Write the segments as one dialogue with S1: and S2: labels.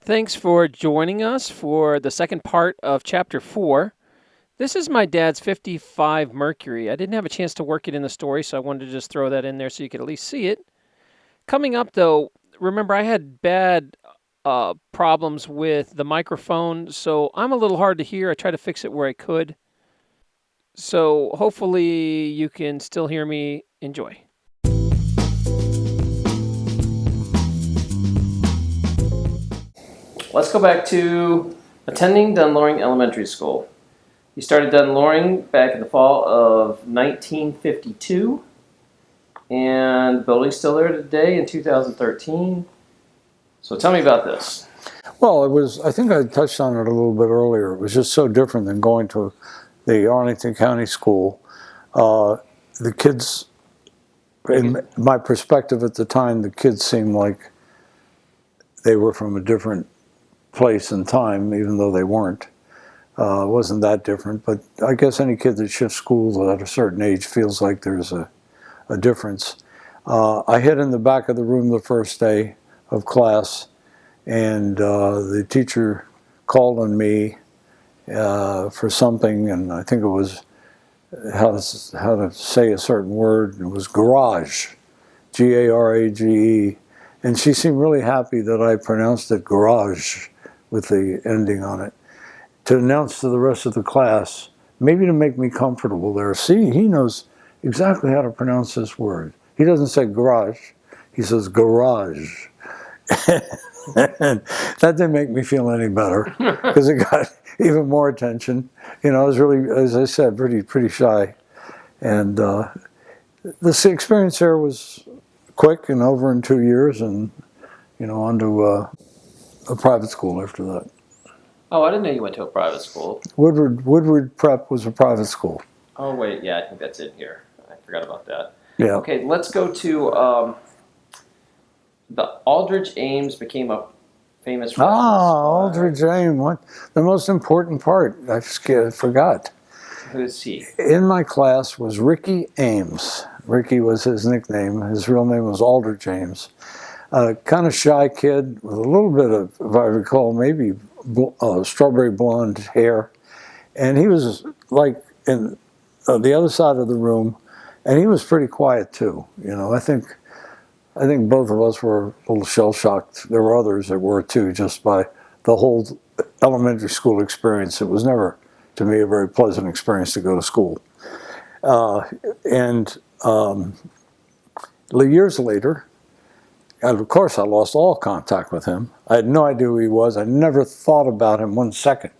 S1: Thanks for joining us for the second part of Chapter 4. This is my dad's 55 Mercury. I didn't have a chance to work it in the story, so I wanted to just throw that in there so you could at least see it. Coming up, though, remember I had bad problems with the microphone, so I'm a little hard to hear. I tried to fix it where I could. So hopefully you can still hear me. Enjoy. Let's go back to attending Dunn Loring Elementary School. He started Dunn Loring back in the fall of 1952, and the building's still there today in 2013. So tell me about this.
S2: Well, I think I touched on it a little bit earlier. It was just so different than going to the Arlington County School. The kids, in my perspective at the time, the kids seemed like they were from a different place and time, even though they weren't. It wasn't that different, but I guess any kid that shifts schools at a certain age feels like there's a difference. I hid in the back of the room the first day of class, and the teacher called on me for something, and I think it was how to say a certain word. It was garage, G-A-R-A-G-E, and she seemed really happy that I pronounced it garage with the ending on it, to announce to the rest of the class, maybe to make me comfortable there. See, he knows exactly how to pronounce this word. He doesn't say garage, he says garage. And that didn't make me feel any better because it got even more attention. You know, I was really, as I said, pretty shy. And this experience there was quick and over in 2 years, and, you know, on to a private school after that.
S1: Oh, I didn't know you went to a private school.
S2: Woodberry Prep was a private school.
S1: Oh, wait, yeah, I think that's in here. I forgot about that.
S2: Yeah.
S1: Okay, let's go to the Aldich Ames became a famous Russian spy.
S2: Aldich Ames, what? The most important part, I forgot.
S1: Who is he?
S2: In my class was Ricky Ames. Ricky was his nickname. His real name was Aldich Ames. Kind of shy kid with a little bit of, if I recall, maybe strawberry blonde hair. And he was like in the other side of the room, and he was pretty quiet too. You know, I think both of us were a little shell-shocked. There were others that were too, just by the whole elementary school experience. It was never, to me, a very pleasant experience to go to school. Years later, and of course, I lost all contact with him. I had no idea who he was. I never thought about him 1 second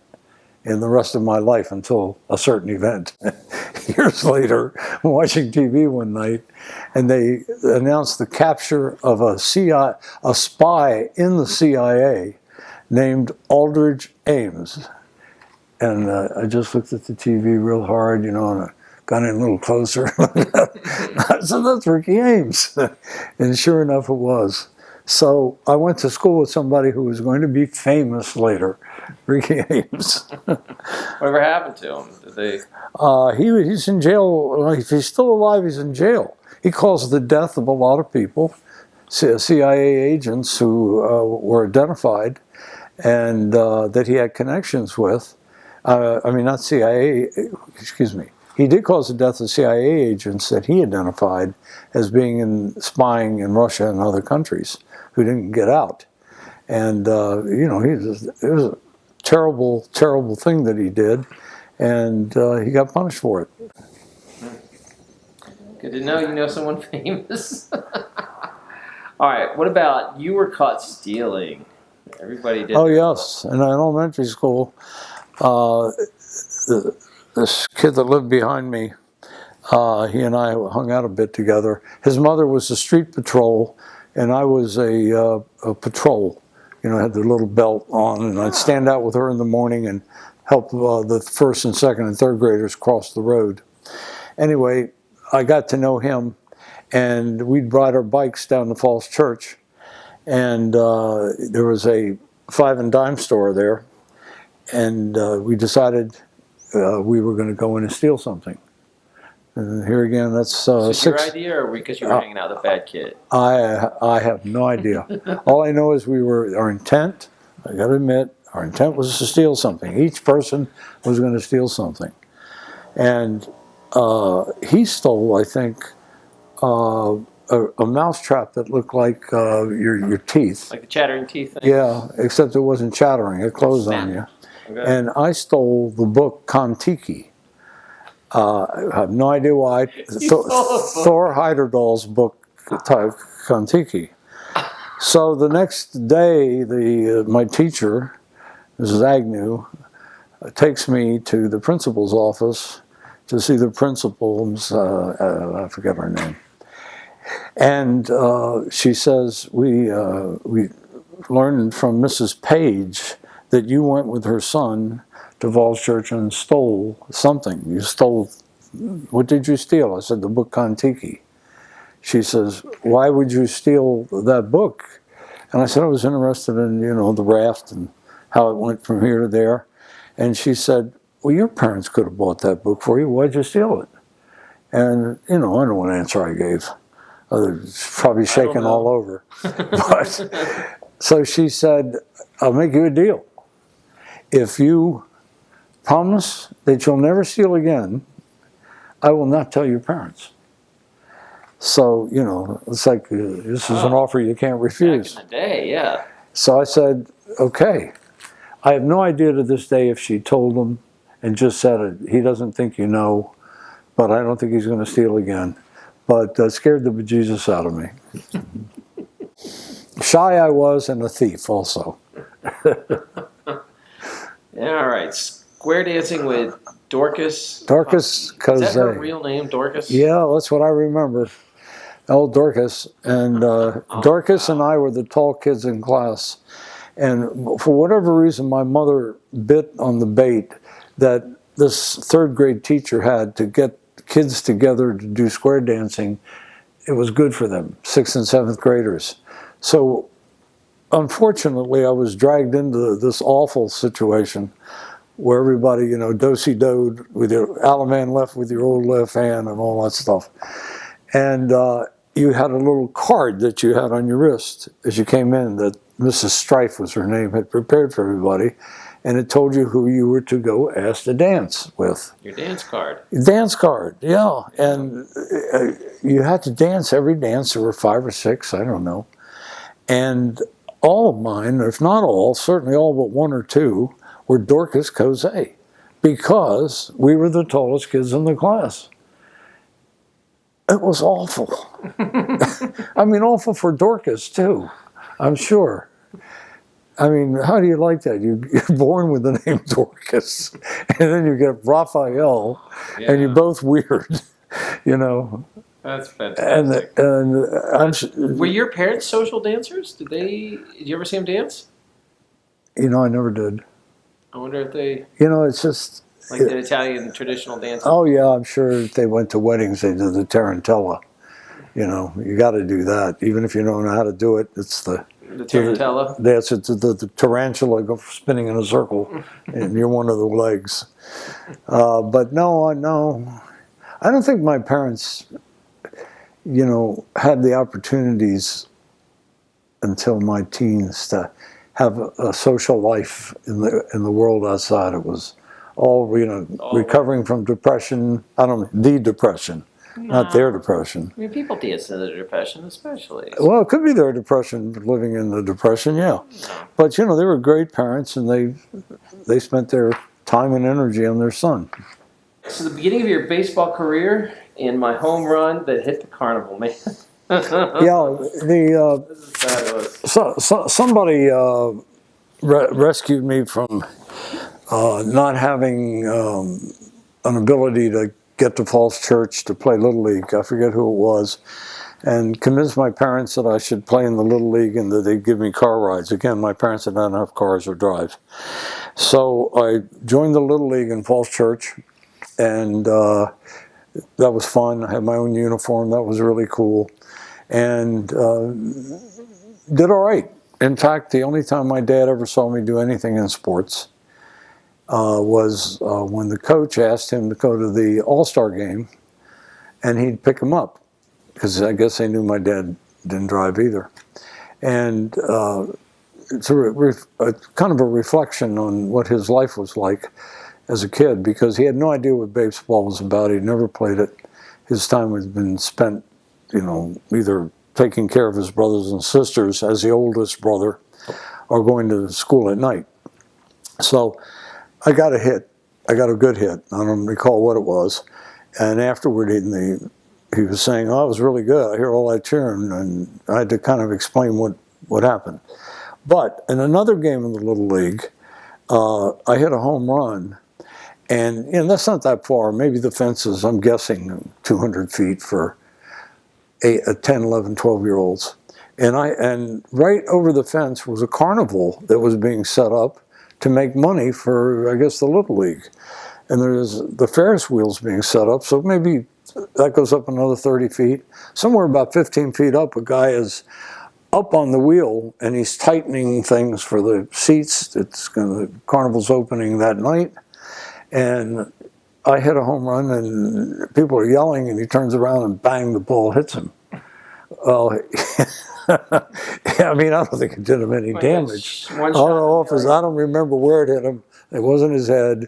S2: in the rest of my life until a certain event. Years later, I'm watching TV one night, and they announced the capture of a spy in the CIA named Aldich Ames. And I just looked at the TV real hard, you know, and I got in a little closer. I said, that's Ricky Ames. And sure enough, it was. So I went to school with somebody who was going to be famous later, Ricky Ames.
S1: Whatever happened to him? Did they?
S2: He's in jail. If he's still alive, he's in jail. He caused the death of a lot of people, CIA agents who were identified and that he had connections with. I mean, not CIA, excuse me. He did cause the death of CIA agents that he identified as being spying in Russia and other countries who didn't get out. And, you know, it was a terrible, terrible thing that he did, and he got punished for it.
S1: Good to know you know someone famous. All right, what about you were caught stealing? Everybody did.
S2: Oh, yes. In elementary school, this kid that lived behind me, he and I hung out a bit together. His mother was a street patrol, and I was a patrol. You know, I had the little belt on, and I'd stand out with her in the morning and help the first and second and third graders cross the road. Anyway, I got to know him, and we'd ride our bikes down to Falls Church, and there was a 5 and dime store there, and we decided we were going to go in and steal something. And here again, that's
S1: your idea, or because you were hanging out with a bad kid?
S2: I have no idea. All I know is our intent I got to admit, our intent was to steal something. Each person was going to steal something. And he stole, I think, a mousetrap that looked like your teeth.
S1: Like the chattering teeth thing?
S2: Yeah, except it wasn't chattering. It closed on you.
S1: Okay.
S2: And I stole the book Kon Tiki. I have no idea why. Thor Heyerdahl's book, Kon Tiki. So the next day, my teacher, Mrs. Agnew, takes me to the principal's office to see the principal's, I forget her name. And she says, we learned from Mrs. Paige that you went with her son to Falls Church and stole something. You stole, what did you steal? I said, the book Kon Tiki. She says, why would you steal that book? And I said, I was interested in, the raft and how it went from here to there. And she said, well, your parents could have bought that book for you. Why'd you steal it? And, I don't know what answer I gave. Probably shaking all over. But so she said, I'll make you a deal. If you promise that you'll never steal again, I will not tell your parents. So, it's like, this is an offer you can't refuse.
S1: Back in the day, yeah.
S2: So I said, okay. I have no idea to this day if she told him and just said it. He doesn't think you know, but I don't think he's going to steal again. But scared the bejesus out of me. Shy I was, and a thief also.
S1: Yeah, all right. Square dancing with Dorcas.
S2: Dorcas Cozay.
S1: Is that her real name, Dorcas?
S2: Yeah, that's what I remember. Old Dorcas. And Dorcas and I were the tall kids in class. And for whatever reason, my mother bit on the bait that this third grade teacher had to get kids together to do square dancing. It was good for them, 6th and 7th graders. So unfortunately, I was dragged into this awful situation where everybody, do-si-doed with your Alaman left with your old left hand and all that stuff. And you had a little card that you had on your wrist as you came in that Mrs. Strife was her name, had prepared for everybody. And it told you who you were to go ask to dance with.
S1: Your dance card.
S2: Dance card, yeah. And you had to dance every dance. There were 5 or 6, I don't know. And all of mine, if not all, certainly all but 1 or 2, were Dorcas Cozay, because we were the tallest kids in the class. It was awful. I mean, awful for Dorcas, too, I'm sure. I mean, how do you like that? You're born with the name Dorcas, and then you get Raphael, and you're both weird,
S1: That's fantastic.
S2: And
S1: were your parents social dancers? Did you ever see them dance?
S2: I never did.
S1: I wonder if they...
S2: it's just...
S1: Like the Italian traditional dancing?
S2: Oh, yeah, I'm sure if they went to weddings, they did the tarantella. You got to do that. Even if you don't know how to do it, it's the...
S1: The tarantella?
S2: That's it. The tarantula go spinning in a circle, and you're one of the legs. But no. I don't think my parents, had the opportunities until my teens to have a social life in the world outside. It was all, recovering from depression. The depression. Not their depression.
S1: I mean, people dance in the depression, especially.
S2: Well, it could be their depression, living in the depression, yeah. But, they were great parents, and they spent their time and energy on their son.
S1: So the beginning of your baseball career and my home run that hit the carnival, man.
S2: Yeah,
S1: This is fabulous.
S2: Somebody rescued me from not having an ability to get to Falls Church to play Little League. I forget who it was. And convinced my parents that I should play in the Little League and that they'd give me car rides. Again, my parents had not enough cars or drive. So I joined the Little League in Falls Church, and that was fun. I had my own uniform. That was really cool. And did all right. In fact, the only time my dad ever saw me do anything in sports was when the coach asked him to go to the All-Star game, and he'd pick him up, because I guess they knew my dad didn't drive either. And it's a kind of a reflection on what his life was like as a kid, because he had no idea what baseball was about. He'd never played it. His time had been spent, either taking care of his brothers and sisters as the oldest brother, or going to school at night. So I got a hit. I got a good hit. I don't recall what it was. And afterward, he was saying, "Oh, it was really good. I hear all that cheering," and I had to kind of explain what happened. But in another game in the Little League, I hit a home run, and that's not that far. Maybe the fence is, I'm guessing, 200 feet for 10, 11, 12-year-olds. And right over the fence was a carnival that was being set up to make money for, I guess, the Little League. And there's the Ferris wheels being set up, so maybe that goes up another 30 feet. Somewhere about 15 feet up, a guy is up on the wheel, and he's tightening things for the seats. The carnival's opening that night. And I hit a home run, and people are yelling, and he turns around and bang, the ball hits him. Well, I mean, I don't think it did him any damage. I don't remember where it hit him. It wasn't his head.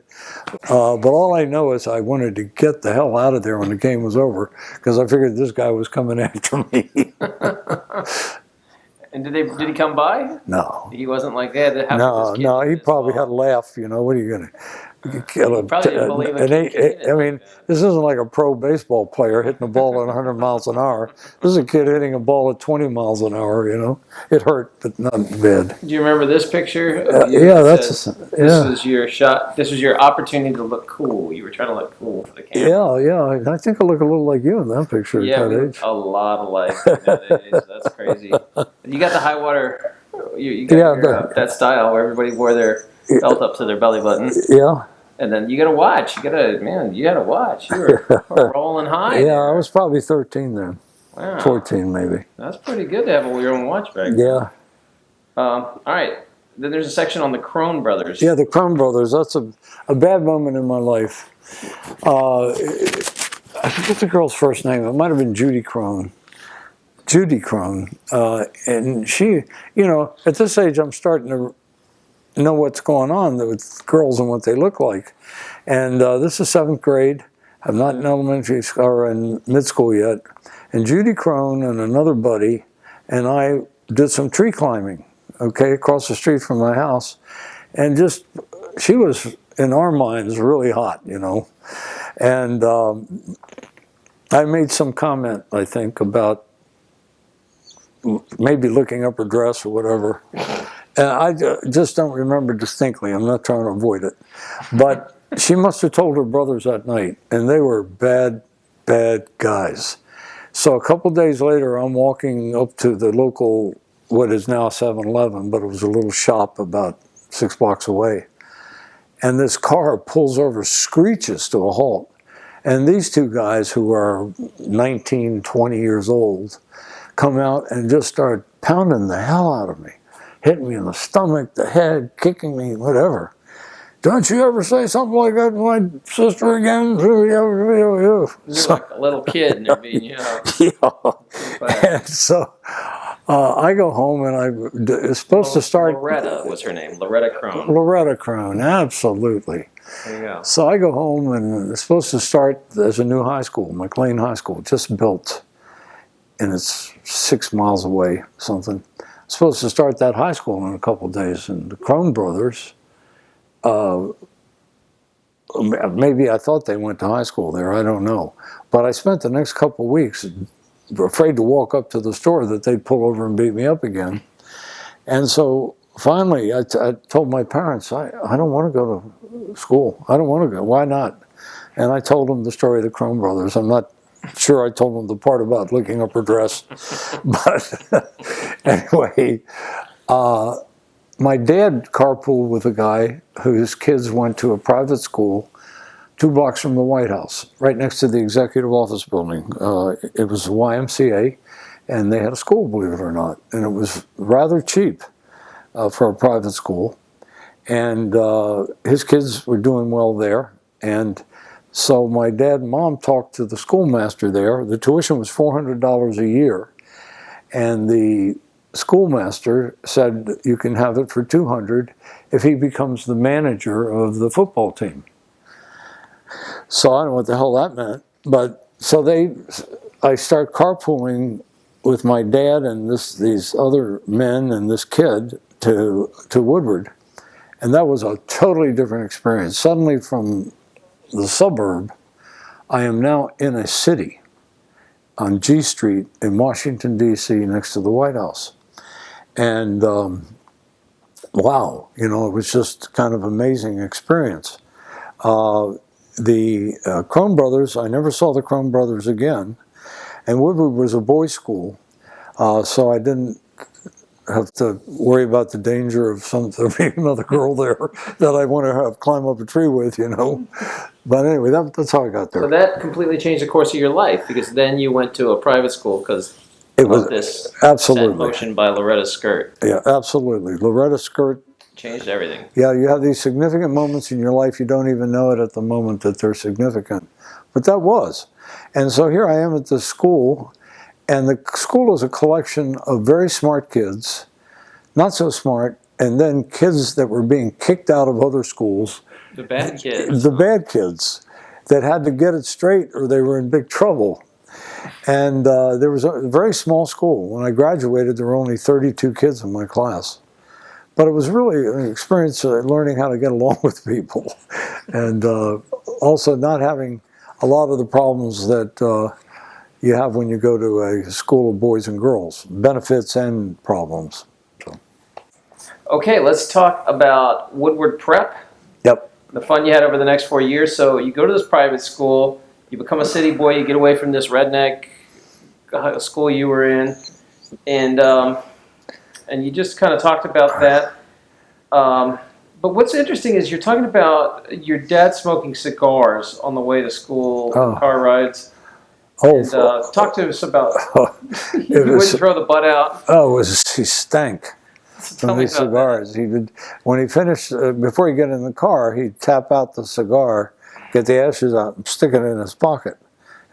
S2: But all I know is I wanted to get the hell out of there when the game was over, because I figured this guy was coming after me.
S1: And did he come by?
S2: No.
S1: He wasn't like that.
S2: No, he probably had a laugh. What are you going to...
S1: Probably didn't believe it.
S2: I mean, this isn't like a pro baseball player hitting a ball at 100 miles an hour. This is a kid hitting a ball at 20 miles an hour, It hurt, but not bad.
S1: Do you remember this picture?
S2: This
S1: was your shot. This was your opportunity to look cool. You were trying to look cool for the camera.
S2: Yeah. I think I look a little like you in that picture at that age.
S1: A lot alike nowadays. That's crazy. You got the high water. You got that style where everybody wore their belt up to their belly button.
S2: Yeah.
S1: And then you got to watch. You got to watch. You were rolling high.
S2: Yeah, I was probably 13 then.
S1: Wow.
S2: 14 maybe.
S1: That's pretty good to have your own watch back then.
S2: Yeah.
S1: All right. Then there's a section on the Crone brothers.
S2: Yeah, the Crone brothers. That's a bad moment in my life. I forget the girl's first name. It might have been Judy Crone. And she, at this age, I'm starting to know what's going on with girls and what they look like. And this is 7th grade. I'm not in elementary school or in mid school yet. And Judy Crone and another buddy and I did some tree climbing, across the street from my house. And she was, in our minds, really hot, And I made some comment, I think, about maybe looking up her dress or whatever. And I just don't remember distinctly. I'm not trying to avoid it. But she must have told her brothers that night, and they were bad, bad guys. So a couple days later, I'm walking up to the local, what is now 7-Eleven, but it was a little shop about 6 blocks away. And this car pulls over, screeches to a halt. And these two guys, who are 19, 20 years old, come out and just start pounding the hell out of me. Hitting me in the stomach, the head, kicking me, whatever. Don't you ever say something like that to my sister again?
S1: So, like a little kid and they're being,
S2: Yeah. And so I go home and it's supposed to start.
S1: Loretta was her name, Loretta Crone.
S2: Loretta Crone, absolutely.
S1: There you go.
S2: So I go home and it's supposed to start as a new high school, McLean High School, just built. And it's 6 miles away, something. Supposed to start that high school in a couple of days, and the Crone brothers, maybe I thought they went to high school there, I don't know. But I spent the next couple of weeks afraid to walk up to the store that they'd pull over and beat me up again. And so finally I told my parents, I don't want to go to school. I don't want to go. Why not? And I told them the story of the Crone brothers. I'm not sure I told them the part about looking up her dress. But anyway, my dad carpooled with a guy whose kids went to a private school 2 blocks from the White House, right next to the executive office building. It was the YMCA, and they had a school, believe it or not. And it was rather cheap for a private school. And his kids were doing well there. And so my dad and mom talked to the schoolmaster there. The tuition was $400 a year. And the schoolmaster said you can have it for $200 if he becomes the manager of the football team. So I don't know what the hell that meant, but so I start carpooling with my dad and these other men and this kid to Woodward, and that was a totally different experience. Suddenly, from the suburb, I am now in a city on G Street in Washington, D.C., next to the White House. And wow, you know, it was just kind of amazing experience. The Crone brothers, I never saw the Crone brothers again. And Woodward was a boys' school, so I didn't have to worry about the danger of there being another girl there that I want to climb up a tree with, you know. But anyway, that's how I got there.
S1: So that completely changed the course of your life, because then you went to a private school because
S2: it was
S1: this
S2: absolutely
S1: set in motion by Loretta's skirt.
S2: Yeah, absolutely. Loretta's skirt
S1: changed everything.
S2: Yeah, you have these significant moments in your life. You don't even know it at the moment that they're significant. But that was. And so here I am at the school, and the school is a collection of very smart kids, not so smart, and then kids that were being kicked out of other schools.
S1: The bad kids.
S2: The bad kids that had to get it straight or they were in big trouble. And there was a very small school. When I graduated, there were only 32 kids in my class. But it was really an experience learning how to get along with people, and also not having a lot of the problems that you have when you go to a school of boys and girls, benefits and problems. So.
S1: Okay, let's talk about Woodward Prep.
S2: Yep.
S1: The fun you had over the next 4 years. So you go to this private school, you become a city boy, you get away from this redneck school you were in, and you just kind of talked about that. But what's interesting is you're talking about your dad smoking cigars on the way to school, car rides. And talk to us about, he wouldn't throw the butt out.
S2: Oh, he stank from these cigars. He did, when he finished, before he got in the car, he'd tap out the cigar, get the ashes out, and stick it in his pocket.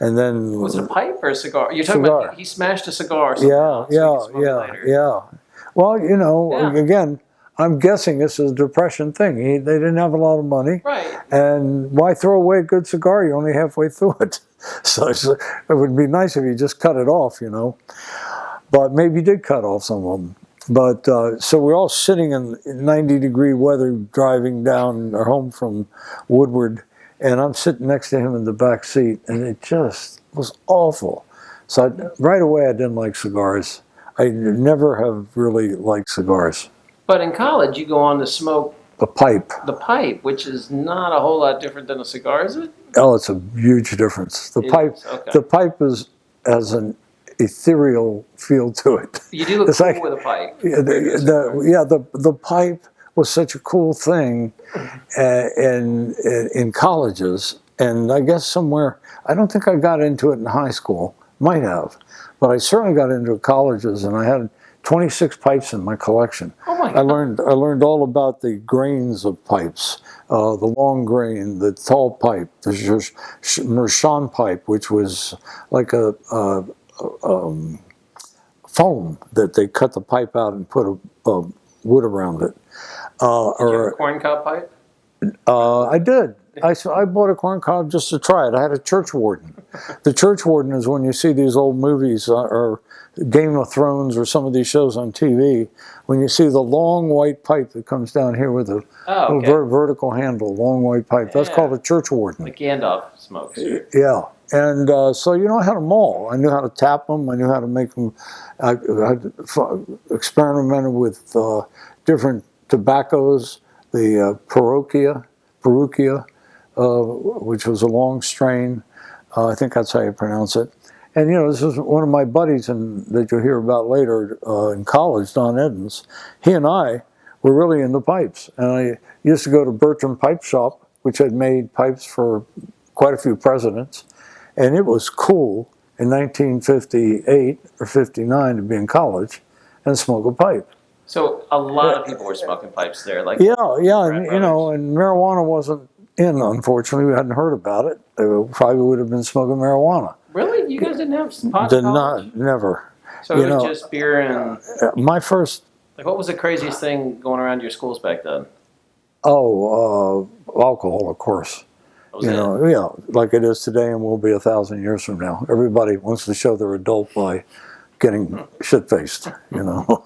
S2: And then...
S1: Was it a pipe or a cigar? You're talking about he smashed a cigar.
S2: Yeah. Well, you know, again, I'm guessing this is a Depression thing. They didn't have a lot of money.
S1: Right.
S2: And why throw away a good cigar? You're only halfway through it. So it would be nice if you just cut it off, you know. But maybe he did cut off some of them. But so we're all sitting in 90-degree weather driving down or home from Woodward. And I'm sitting next to him in the back seat. And it just was awful. So right away I didn't like cigars. I never have really liked cigars.
S1: But in college, you go on to smoke
S2: the pipe.
S1: The pipe, which is not a whole lot different than a cigar, is it?
S2: Oh, it's a huge difference. The pipe has an ethereal feel to it.
S1: You do look cool with a pipe.
S2: The pipe was such a cool thing in colleges, and I guess somewhere, I don't think I got into it in high school, might have, but I certainly got into colleges, and I had 26 pipes in my collection.
S1: Oh my God.
S2: I learned all about the grains of pipes, the long grain, the tall pipe, the Mershon pipe, which was like a foam that they cut the pipe out and put a wood around it.
S1: Did you have a corncob pipe?
S2: I did. I bought a corncob just to try it. I had a church warden. The church warden is when you see these old movies or Game of Thrones or some of these shows on TV, when you see the long white pipe that comes down here with a vertical handle, long white pipe. That's called a church warden.
S1: Like Gandalf smokes.
S2: Yeah. And so, you know, I had them all. I knew how to tap them. I knew how to make them. I experimented with different tobaccos, the Perugia, which was a long strain. I think that's how you pronounce it. And, you know, this is one of my buddies that you'll hear about later in college, Don Edmonds. He and I were really into pipes. And I used to go to Bertram Pipe Shop, which had made pipes for quite a few presidents. And it was cool in 1958 or 59 to be in college and smoke a pipe.
S1: So a lot of people were smoking pipes there. Like
S2: and, you know, and marijuana wasn't in, unfortunately. We hadn't heard about it. They probably would have been smoking marijuana.
S1: Really? You guys didn't have pot?
S2: Did not, never.
S1: So it was just beer and...
S2: My first...
S1: Like, what was the craziest thing going around your schools back then?
S2: Oh, alcohol, of course.
S1: You know,
S2: yeah, like it is today and will be 1,000 years from now. Everybody wants to show they're adult by getting shit-faced, you know.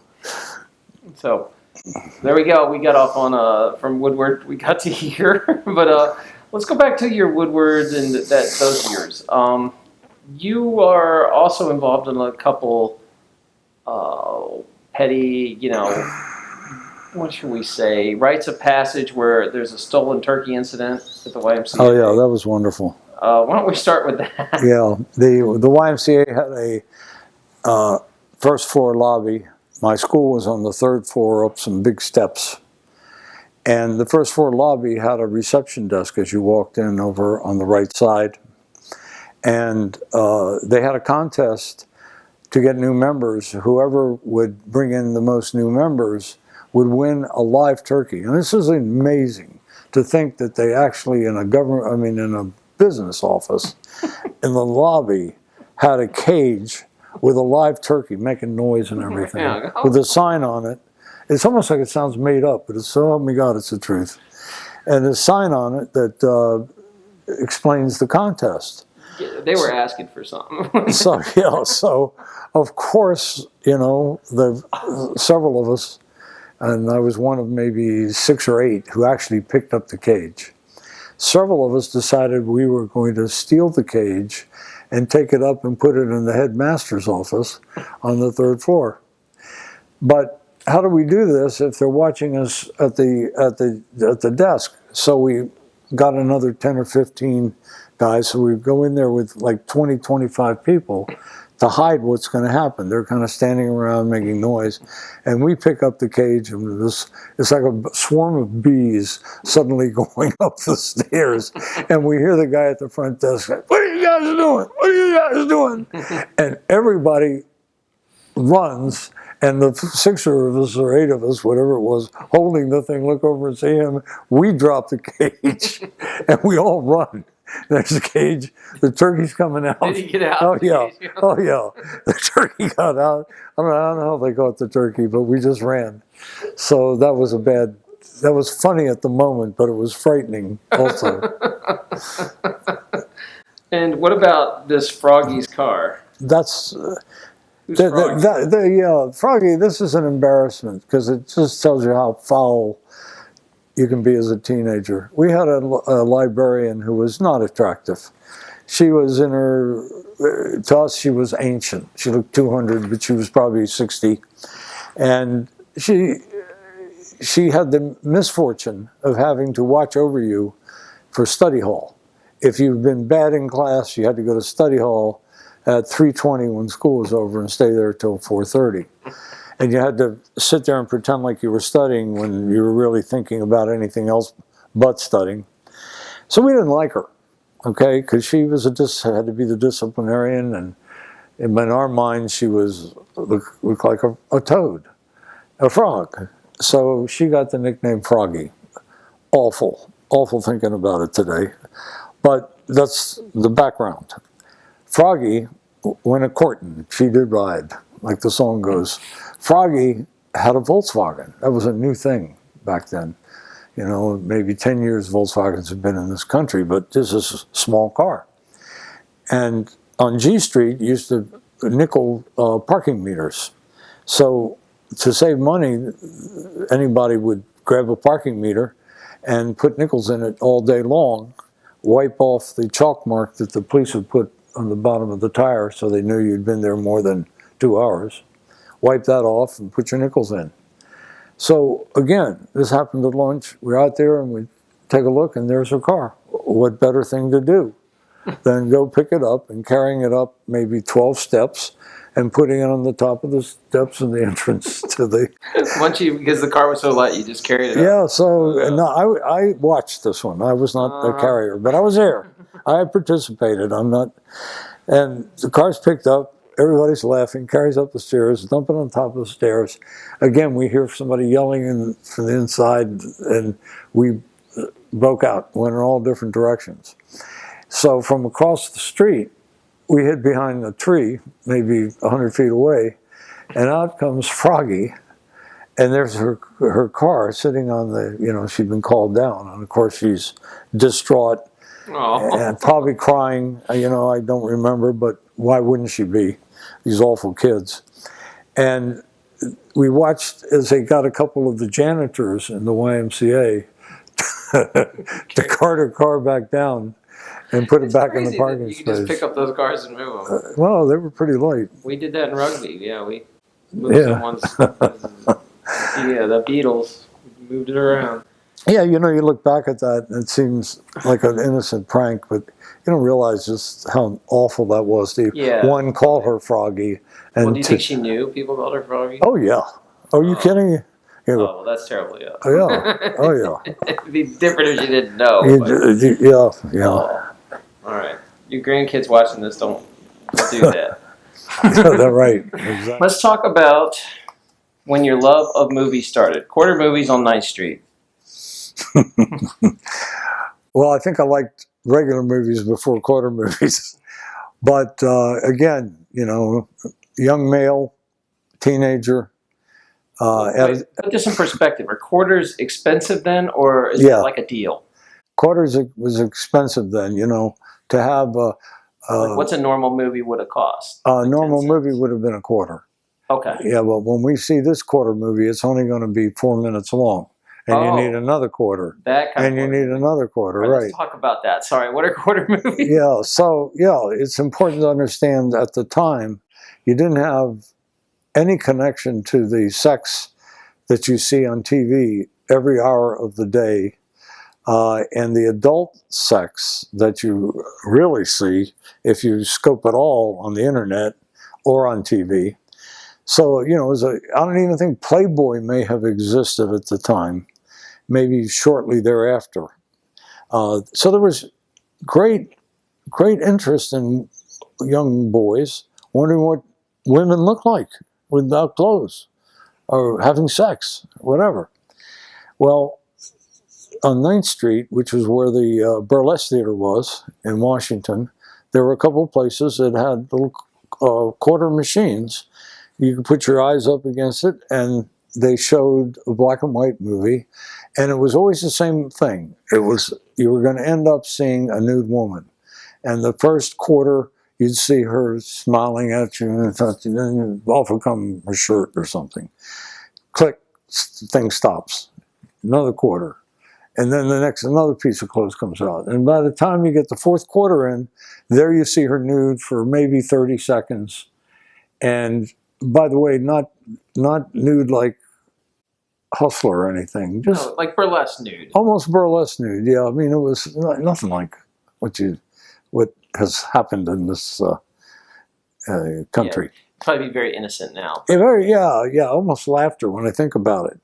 S1: So, there we go. We got off on, from Woodward, we got to here. But let's go back to your Woodward and those years. You are also involved in a couple petty, you know, what should we say, rites of passage where there's a stolen turkey incident at the YMCA.
S2: Oh, yeah, that was wonderful.
S1: Why don't we start with that?
S2: Yeah, the YMCA had a first floor lobby. My school was on the third floor up some big steps. And the first floor lobby had a reception desk as you walked in over on the right side. And they had a contest to get new members. Whoever would bring in the most new members would win a live turkey. And this is amazing to think that they actually in a business office in the lobby had a cage with a live turkey making noise and everything with a sign on it. It's almost like it sounds made up, but it's so help me God, it's the truth. And a sign on it that explains the contest.
S1: Yeah, they were asking for something.
S2: So of course, you know, several of us, and I was one of maybe 6 or 8 who actually picked up the cage. Several of us decided we were going to steal the cage and take it up and put it in the headmaster's office on the third floor. But how do we do this if they're watching us at the desk? So we got another 10 or 15 guys, so we go in there with like 20, 25 people to hide what's going to happen. They're kind of standing around making noise, and we pick up the cage, and it's like a swarm of bees suddenly going up the stairs, and we hear the guy at the front desk like, "What are you guys doing? What are you guys doing?" And everybody runs, and the 6 of us or 8 of us, whatever it was, holding the thing, look over and see him. We drop the cage, and we all run. There's the cage. The turkey's coming out.
S1: Did he get out?
S2: Oh, yeah. Oh, yeah. The turkey got out. I don't know how they caught the turkey, but we just ran. So that was funny at the moment, but it was frightening also.
S1: And what about this Froggy's car?
S2: That's...
S1: Froggy?
S2: Froggy, this is an embarrassment because it just tells you how foul you can be as a teenager. We had a librarian who was not attractive. She was to us, she was ancient. She looked 200, but she was probably 60. And she had the misfortune of having to watch over you for study hall. If you've been bad in class, you had to go to study hall at 3:20 when school was over and stay there till 4:30. And you had to sit there and pretend like you were studying when you were really thinking about anything else but studying. So we didn't like her, okay, because she was had to be the disciplinarian, and in our minds she looked like a toad, a frog. So she got the nickname Froggy. Awful thinking about it today. But that's the background. Froggy went a-courtin', she did ride, like the song goes. Froggy had a Volkswagen. That was a new thing back then. You know, maybe 10 years Volkswagens have been in this country, but this is a small car. And on G Street, used to nickel parking meters. So to save money, anybody would grab a parking meter and put nickels in it all day long, wipe off the chalk mark that the police would put on the bottom of the tire so they knew you'd been there more than 2 hours. Wipe that off and put your nickels in. So again, this happened at lunch. We're out there and we take a look and there's her car. What better thing to do than go pick it up and carrying it up maybe 12 steps and putting it on the top of the steps of the entrance to the...
S1: Because the car was so light, you just carried it up.
S2: Yeah, so no, I watched this one. I was not the carrier, but I was there. I participated. I'm not... And the car's picked up. Everybody's laughing, carries up the stairs, dumping on top of the stairs. Again, we hear somebody yelling from the inside, and we broke out, went in all different directions. So from across the street, we hid behind a tree, maybe 100 feet away, And out comes Froggy, and there's her car sitting on the, she'd been called down, and of course she's distraught and probably crying. I don't remember, but why wouldn't she be? These awful kids. And we watched as they got a couple of the janitors in the YMCA to cart her car back down and put it back in the parking space.
S1: You can just pick up those cars and move them.
S2: Well, they were pretty light.
S1: We did that in rugby. Yeah, we moved someone's. The Beatles moved it around.
S2: Yeah, you look back at that and it seems like an innocent prank, but you don't realize just how awful that was. One called her Froggy. And
S1: do you think she knew people called her Froggy?
S2: Oh, yeah. Are you kidding?
S1: Well, that's terrible, yeah.
S2: Yeah. Oh, yeah.
S1: It'd be different if you didn't know.
S2: Yeah.
S1: Oh. All right. Your grandkids watching this don't do that.
S2: That's right. Exactly.
S1: Let's talk about when your love of movies started. Quarter movies on 9th Street.
S2: Well, I think I liked regular movies before quarter movies. But again, young male, teenager.
S1: Put this in perspective. Are quarters expensive then, or is it like a deal?
S2: Quarters was expensive then, to have
S1: what's a normal movie would have cost?
S2: A normal movie would have been a quarter.
S1: Okay.
S2: Yeah, well, when we see this quarter movie, it's only going to be 4 minutes long. And you need another quarter. And you need another quarter, right.
S1: Let's talk about that. Sorry, what are quarter movies?
S2: Yeah, so, it's important to understand at the time, you didn't have any connection to the sex that you see on TV every hour of the day. And the adult sex that you really see, if you scope it all on the internet or on TV. So, I don't even think Playboy may have existed at the time, maybe shortly thereafter. So there was great interest in young boys wondering what women look like without clothes or having sex, whatever. Well, on 9th Street, which was where the burlesque theater was in Washington, there were a couple of places that had little quarter machines. You could put your eyes up against it, and they showed a black and white movie, and it was always the same thing. You were going to end up seeing a nude woman, and the first quarter you'd see her smiling at you, and then off would come her shirt or something. Click, thing stops. Another quarter. And then another piece of clothes comes out. And by the time you get the fourth quarter in, there you see her nude for maybe 30 seconds. And by the way, not nude like Hustler or anything. Just
S1: like burlesque nude.
S2: Almost burlesque nude, yeah. I mean, it was nothing like what has happened in this country.
S1: Probably be very innocent now.
S2: Yeah, almost laughter when I think about it.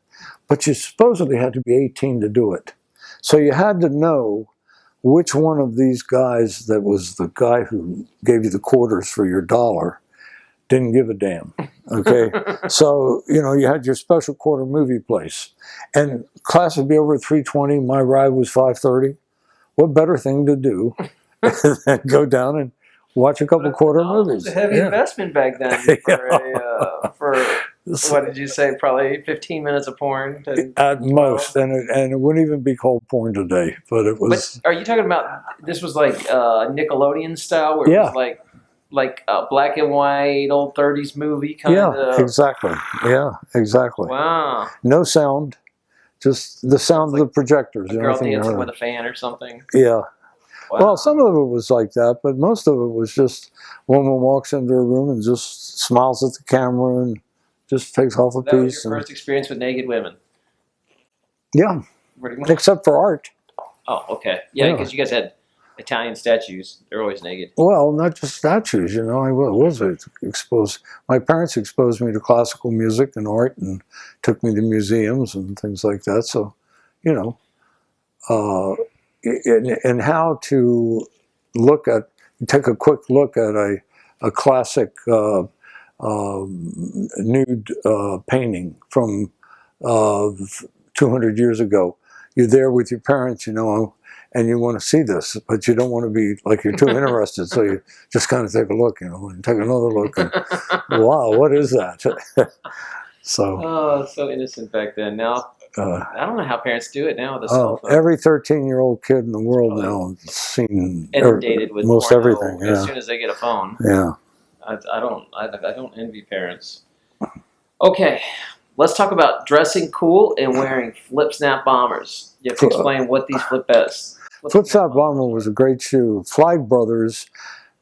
S2: But you supposedly had to be 18 to do it. So you had to know which one of these guys that was the guy who gave you the quarters for your dollar didn't give a damn, okay? So, you had your special quarter movie place. And class would be over at 3:20, my ride was 5:30. What better thing to do than go down and watch a couple quarter movies?
S1: It was a heavy investment back then for what did you say, probably 15 minutes of porn?
S2: At most, and it wouldn't even be called porn today, but it was...
S1: But are you talking about, this was like Nickelodeon style, where it was like a black and white, old 30s movie kind of?
S2: Yeah, exactly. Yeah, exactly.
S1: Wow.
S2: No sound, just the sound of the projectors.
S1: A girl dancing with a fan or something?
S2: Yeah.
S1: Wow.
S2: Well, some of it was like that, but most of it was just woman walks into a room and just smiles at the camera and just takes off a piece.
S1: That was your first experience with naked women?
S2: Yeah,
S1: pretty much.
S2: Except for art.
S1: Oh, okay. Yeah, because you guys had Italian statues. They're always naked.
S2: Well, not just statues, I was exposed. My parents exposed me to classical music and art and took me to museums and things like that. So, and how to take a quick look at a classic nude painting from 200 years ago. You're there with your parents, and you want to see this, but you don't want to be like you're too interested, so you just kind of take a look, and take another look, and wow, what is that? So.
S1: Oh, so innocent back then. Now, I don't know how parents do it now with a cell phone.
S2: Every 13-year-old kid in the world now has seen
S1: inundated with
S2: most
S1: porno
S2: everything.
S1: as soon as they get a phone.
S2: Yeah.
S1: I don't envy parents. Okay, let's talk about dressing cool and wearing flip snap bombers. You have to explain what these flip
S2: snap bomber was a great shoe. Flag Brothers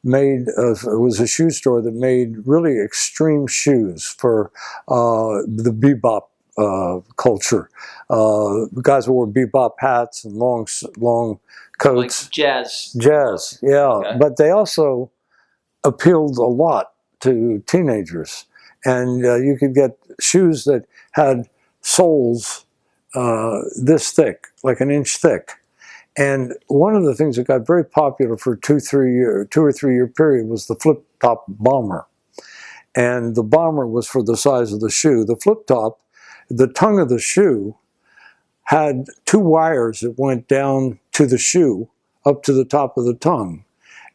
S2: made it was a shoe store that made really extreme shoes for the bebop culture. Guys wore bebop hats and long coats.
S1: Like jazz.
S2: Jazz, yeah.
S1: Okay.
S2: But they also appealed a lot to teenagers. And you could get shoes that had soles this thick, like an inch thick. And one of the things that got very popular for 2 or 3 year period was the flip top bomber. And the bomber was for the size of the shoe. The flip top, the tongue of the shoe had 2 wires that went down to the shoe up to the top of the tongue.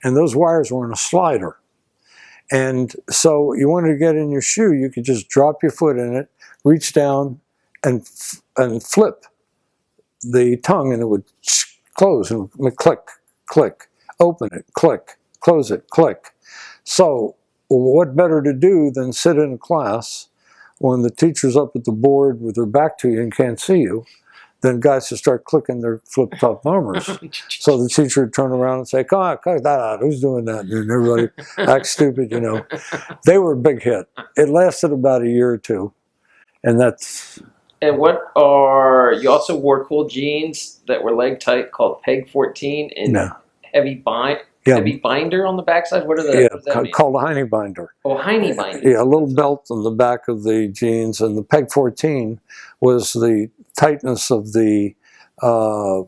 S2: And those wires were in a slider. And so you wanted to get in your shoe, you could just drop your foot in it, reach down and flip the tongue, and it would close and click, click, open it, click, close it, click. So what better to do than sit in a class when the teacher's up at the board with their back to you and can't see you, then guys to start clicking their flip-top bombers. So the teacher would turn around and say, cut that out, who's doing that? And everybody acts stupid, you know. They were a big hit. It lasted about a year or two, and that's...
S1: And you also wore cool jeans that were leg tight called Peg 14 and heavy binder on the backside. What does that mean?
S2: Called a Heine binder.
S1: Oh, Heine binder.
S2: Yeah, a little belt on the back of the jeans, and the Peg 14 was the tightness of the bottom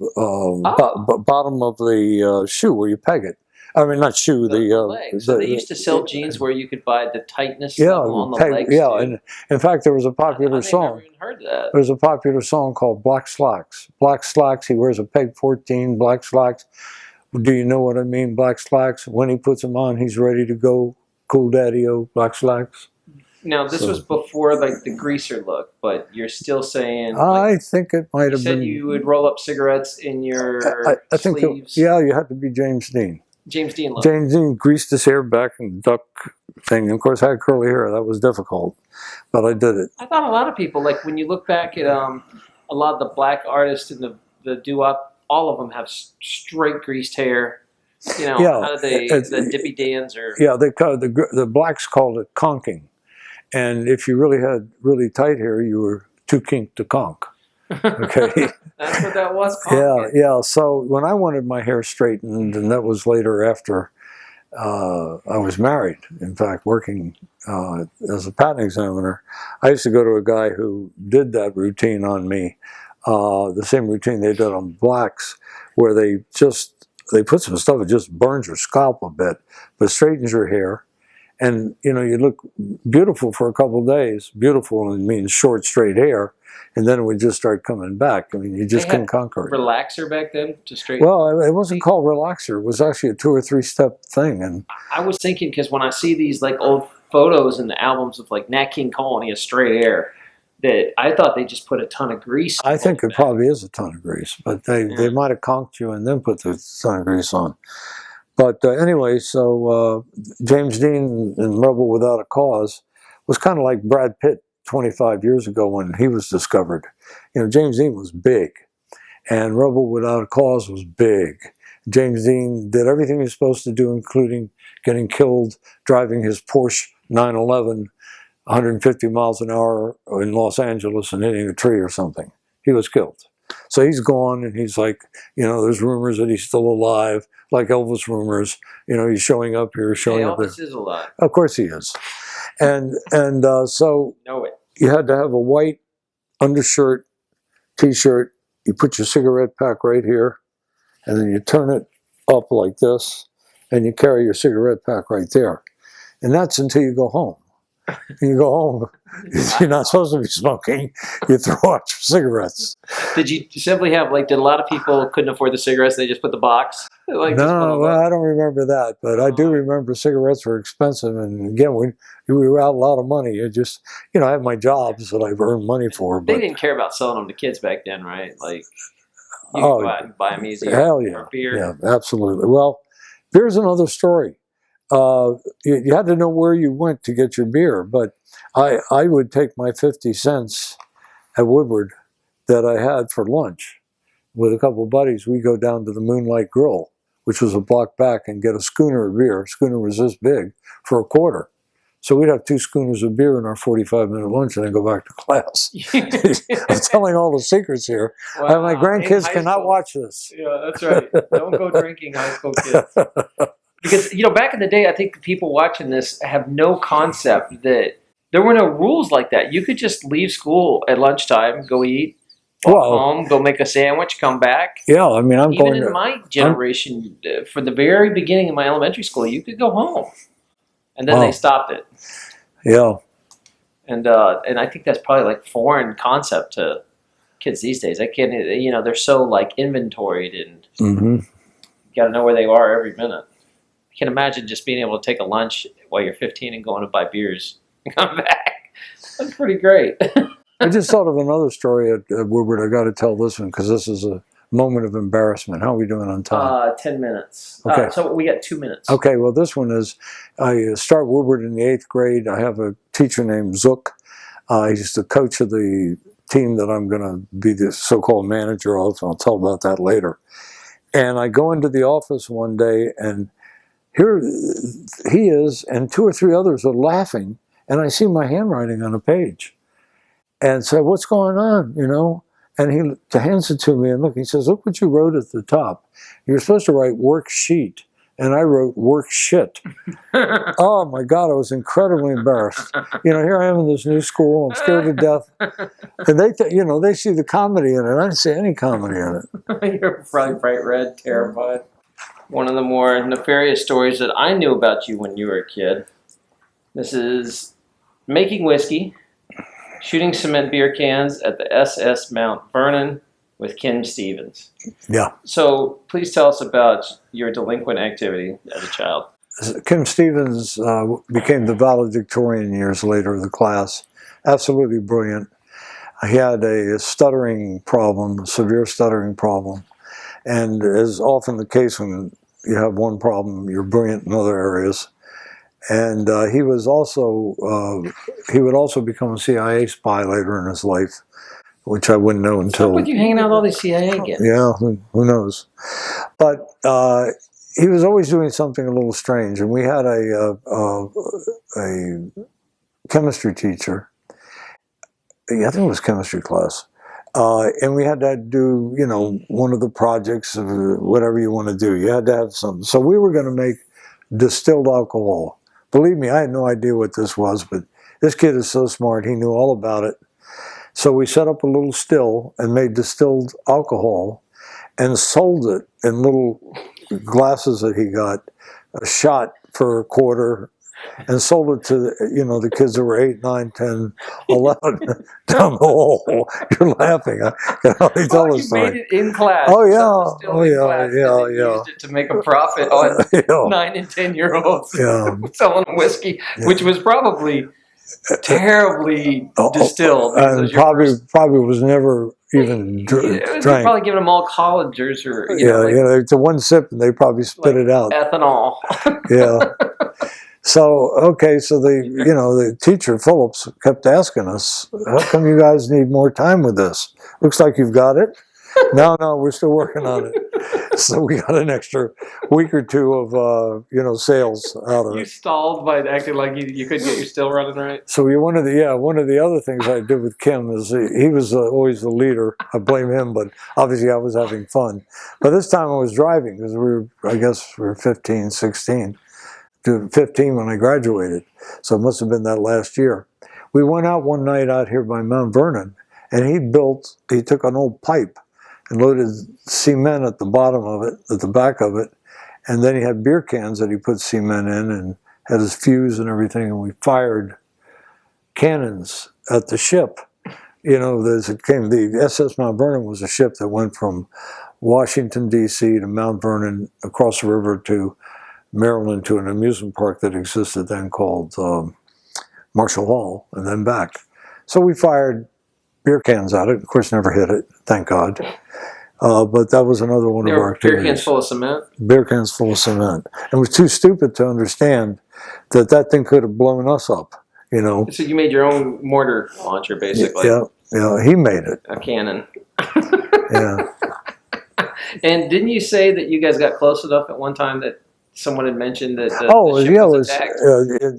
S2: of the shoe where you peg it. I mean, not shoe, the
S1: leg. So they used to sell jeans where you could buy the tightness level on the legs.
S2: Yeah,
S1: too.
S2: And in fact, there was a popular song.
S1: I never even heard that.
S2: There's a popular song called Black Slacks. Black Slacks, he wears a Peg 14, black slacks. Do you know what I mean, black slacks? When he puts them on, he's ready to go. Cool daddy-o, black slacks.
S1: Now, this was before like the greaser look, but you're still saying...
S2: I think it might have been...
S1: You said you would roll up cigarettes in your
S2: I think
S1: sleeves.
S2: You had to be James Dean.
S1: James Dean look.
S2: James Dean greased his hair back and duck thing. Of course, I had curly hair. That was difficult, but I did it.
S1: I thought a lot of people, like when you look back at a lot of the black artists in the doo-wop, all of them have straight greased hair. You know, how do they, the Dippy Dans or... Yeah,
S2: the blacks called it conking. And if you really had really tight hair, you were too kinked to conk. Okay.
S1: That's what that was.
S2: Yeah. So when I wanted my hair straightened, and that was later after I was married, in fact, working as a patent examiner, I used to go to a guy who did that routine on me, the same routine they did on blacks, where they put some stuff that just burns your scalp a bit, but straightens your hair. And, you know, you look beautiful for a couple of days. Beautiful means short, straight hair. And then it would just start coming back. I mean, you just couldn't conquer it.
S1: Relaxer back then to straighten?
S2: Well, it wasn't called relaxer. It was actually a 2 or 3 step thing. And
S1: I was thinking, because when I see these like old photos and the albums of like Nat King Cole and he has straight hair, that I thought they just put a ton of grease.
S2: I think it probably is a ton of grease, but they might have conked you and then put the ton of grease on. But anyway, so James Dean in Rebel Without a Cause was kind of like Brad Pitt 25 years ago when he was discovered. You know, James Dean was big, and Rebel Without a Cause was big. James Dean did everything he was supposed to do, including getting killed driving his Porsche 911 150 miles an hour in Los Angeles and hitting a tree or something. He was killed. So he's gone, and he's like, you know, there's rumors that he's still alive, like Elvis rumors. You know, he's showing up here, showing up there.
S1: Elvis is alive.
S2: Of course he is. And so
S1: know it.
S2: You had to have a white undershirt, T-shirt. You put your cigarette pack right here, and then you turn it up like this, and you carry your cigarette pack right there. And that's until you go home. And you go home, You're not supposed to be smoking. You throw out your cigarettes.
S1: Did you simply have, like, did a lot of people couldn't afford the cigarettes, they just put the box? Like,
S2: No, well, I don't remember that, but I do remember cigarettes were expensive, and again, we were out a lot of money. It just, I have my jobs that I've earned money for.
S1: They
S2: But
S1: didn't care about selling them to kids back then, right? Like, you could go out and buy them easy.
S2: Hell yeah.
S1: Or beer.
S2: Yeah, absolutely. Well, beer's another story. You had to know where you went to get your beer, but I would take my 50 cents at Woodward that I had for lunch with a couple of buddies. We go down to the Moonlight Grill, which was a block back, and get a schooner of beer. A schooner was this big for a quarter. So we'd have 2 schooners of beer in our 45-minute lunch and then go back to class. I'm telling all the secrets here.
S1: Wow.
S2: My grandkids cannot watch this.
S1: Yeah, that's right. Don't go drinking, high school kids. Because, back in the day, I think the people watching this have no concept that there were no rules like that. You could just leave school at lunchtime, go eat, walk home, go make a sandwich, come back.
S2: Yeah, I mean,
S1: Even in my generation, for the very beginning of my elementary school, you could go home. And then they stopped it.
S2: Yeah.
S1: And I think that's probably like foreign concept to kids these days. I can't, they're so like inventoried and you got to know where they are every minute. I can't imagine just being able to take a lunch while you're 15 and going to buy beers and come back. That's pretty great.
S2: I just thought of another story at Woodward. I got to tell this one because this is a moment of embarrassment. How are we doing on time?
S1: 10 minutes.
S2: Okay.
S1: So we got 2 minutes.
S2: Okay, well, this one is, I start Woodward in the 8th grade. I have a teacher named Zook. He's the coach of the team that I'm going to be the so-called manager of. I'll tell about that later. And I go into the office one day, and here he is, and 2 or 3 others are laughing, and I see my handwriting on a page. And so, what's going on, And he hands it to me, and look, he says, look what you wrote at the top. You're supposed to write worksheet, and I wrote work shit. Oh my God, I was incredibly embarrassed. Here I am in this new school, I'm scared to death. And they see the comedy in it. I didn't see any comedy in it.
S1: You're probably bright red, terrified. One of the more nefarious stories that I knew about you when you were a kid. This is making whiskey, shooting cement beer cans at the SS Mount Vernon with Kim Stevens.
S2: Yeah.
S1: So please tell us about your delinquent activity as a child.
S2: Kim Stevens became the valedictorian years later of the class. Absolutely brilliant. He had a stuttering problem, a severe stuttering problem. And as often the case when you have one problem, you're brilliant in other areas. And he was also, he would also become a CIA spy later in his life, which I wouldn't know until...
S1: What's up with you hanging out with all these CIA kids?
S2: Yeah, who knows? But he was always doing something a little strange. And we had a chemistry teacher. I think it was chemistry class. And we had to do, one of the projects of whatever you want to do. You had to have something. So we were going to make distilled alcohol. Believe me, I had no idea what this was, but this kid is so smart, he knew all about it. So we set up a little still and made distilled alcohol and sold it in little glasses that he got, a shot for a quarter, and sold it to the kids that were 8, 9, 10, 11 down the hall. You're laughing. I can only tell the story.
S1: You made it in class.
S2: Oh yeah, yeah.
S1: Used it to make a profit on 9 and 10-year-olds selling whiskey, which was probably terribly distilled.
S2: And probably was never even drank.
S1: Probably giving them all collegers or
S2: it's a one sip and they probably spit it out.
S1: Ethanol.
S2: Yeah. So the teacher Phillips kept asking us, "How come you guys need more time with this? Looks like you've got it." No, we're still working on it. So we got an extra week or 2 of sales out of it.
S1: You stalled by acting like you couldn't get your still running right.
S2: So one of the other things I did with Kim is he was always the leader. I blame him, but obviously I was having fun. But this time I was driving because we were 15, 16. To 15 when I graduated, so it must have been that last year. We went out one night out here by Mount Vernon, and he took an old pipe and loaded cement at the bottom of it, at the back of it, and then he had beer cans that he put cement in and had his fuse and everything, and we fired cannons at the ship. You know, the SS Mount Vernon was a ship that went from Washington, D.C. to Mount Vernon, across the river to Maryland, to an amusement park that existed then called Marshall Hall, and then back. So we fired beer cans at it. Of course, never hit it, thank God. But that was another one of our activities.
S1: Beer cans full of cement?
S2: Beer cans full of cement. And was too stupid to understand that that thing could have blown us up, you know.
S1: So you made your own mortar launcher, basically.
S2: Yeah, he made it.
S1: A cannon.
S2: Yeah.
S1: And didn't you say that you guys got close enough at one time that someone had mentioned that the ship was attacked?